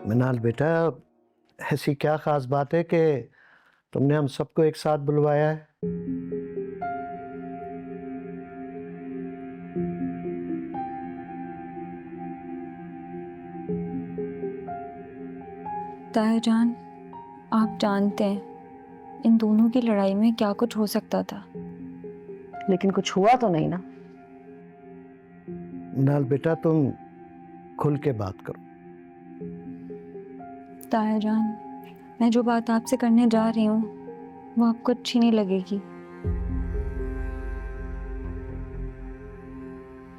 मिनाल बेटा, ऐसी क्या खास बात है कि तुमने हम सबको एक साथ बुलवाया है? ताया जान, आप जानते हैं इन दोनों की लड़ाई में क्या कुछ हो सकता था, लेकिन कुछ हुआ तो नहीं ना। मिनाल बेटा, तुम खुल के बात करो। ताया जान, मैं जो बात आपसे करने जा रही हूँ वो आपको अच्छी नहीं लगेगी,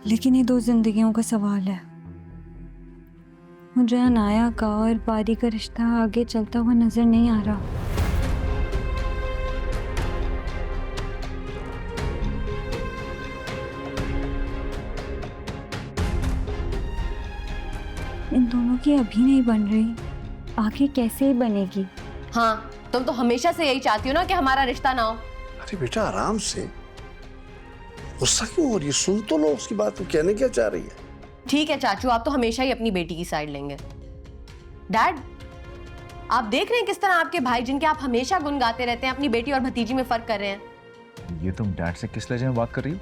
लेकिन ये दो जिंदगियों का सवाल है। मुझे अनाया का और बारी का रिश्ता आगे चलता हुआ नजर नहीं आ रहा। इन दोनों की अभी नहीं बन रही, आगे कैसे बनेगी? हाँ, तुम तो हमेशा से यही चाहती हो ना कि हमारा रिश्ता ना हो। अरे बेटा आराम से, गुस्सा क्यों हो रही है? सुन तो लो उसकी बात, वो कहने क्या चाह रही है। ठीक है चाचू, आप तो हमेशा ही अपनी बेटी की साइड लेंगे। डैड, आप देख रहे हैं किस तरह आपके भाई, जिनके आप हमेशा गुण गाते रहते हैं, अपनी बेटी और भतीजी में फर्क कर रहे हैं। ये तुम डैड से किस लहजे में बात कर रही हो?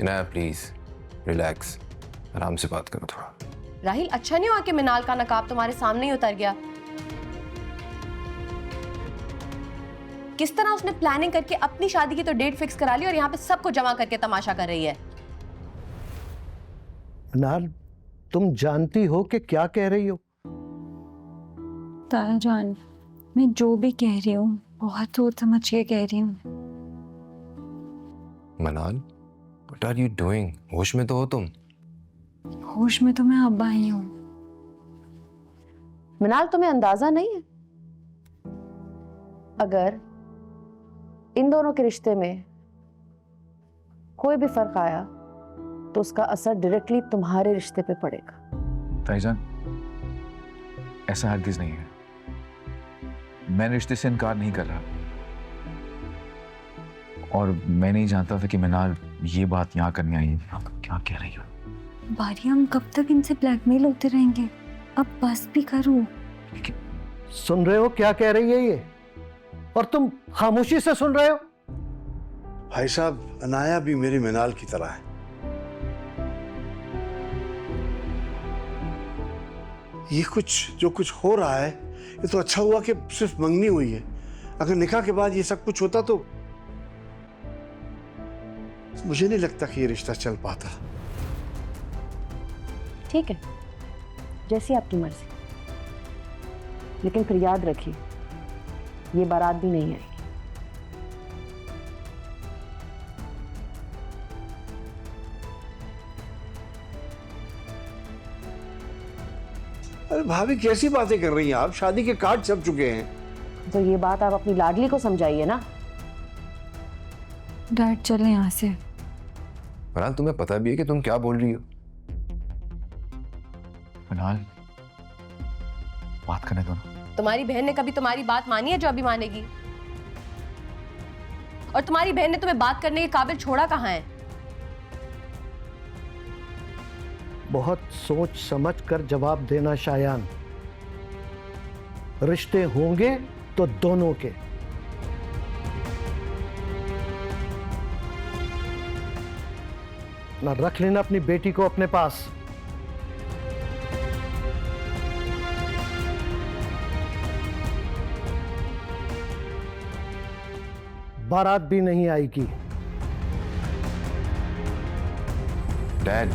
इनाया प्लीज रिलैक्स, आराम से बात करो थोड़ा। राहिल, अच्छा नहीं हुआ कि मिनाल का नकाब तुम्हारे सामने ही उतर गया। किस तरह उसने प्लानिंग करके अपनी शादी की तो डेट फिक्स करा ली और यहाँ पे सबको जमा करके तमाशा कर रही है। मिनाल, तुम जानती हो कि क्या कह रही हो? ताया जान, मैं जो भी कह रही हूँ बहुत सोच समझ के कह रही हूँ। मनाल, व्हाट आर यू डूइंग? होश में तो हो तुम? होश में तो मैं अब आई हूँ। मिनाल, तुम्हें अंदाजा नहीं है, अगर इन दोनों के रिश्ते में कोई भी फर्क आया तो उसका असर डायरेक्टली तुम्हारे रिश्ते पे पड़ेगा। ताईजान, ऐसा हरगिज नहीं है। मैं रिश्ते से इनकार नहीं कर रहा, और मैं नहीं जानता था कि मिनाल ये बात यहाँ करने आई है। आप क्या कह रही हो? बारी, हम कब तक इनसे ब्लैकमेल होते रहेंगे? अब बस भी करो। सुन रहे हो क्या कह रही है ये? और तुम खामोशी से सुन रहे हो? भाई साहब, अनाया भी मेरी मिनाल की तरह है। ये जो कुछ हो रहा है, ये तो अच्छा हुआ कि सिर्फ मंगनी हुई है। अगर निकाह के बाद ये सब कुछ होता तो मुझे नहीं लगता कि ये रिश्ता चल पाता। ठीक है, जैसी आपकी मर्जी, लेकिन फिर याद रखिए ये बारात भी नहीं आएगी। अरे भाभी, कैसी बातें कर रही हैं आप? शादी के कार्ड छप चुके हैं। तो ये बात आप अपनी लाडली को समझाइए ना। डैड, चले यहाँ से। मनाल, तुम्हें पता भी है कि तुम क्या बोल रही हो? मिनाल, बात करने दो ना। तुम्हारी बहन ने कभी तुम्हारी बात मानी है जो अभी मानेगी? और तुम्हारी बहन ने तुम्हें बात करने के काबिल छोड़ा कहाँ है? बहुत सोच समझ कर जवाब देना शायान। रिश्ते होंगे तो दोनों के। ना रख लेना अपनी बेटी को अपने पास। बारात भी नहीं आएगी। डैड,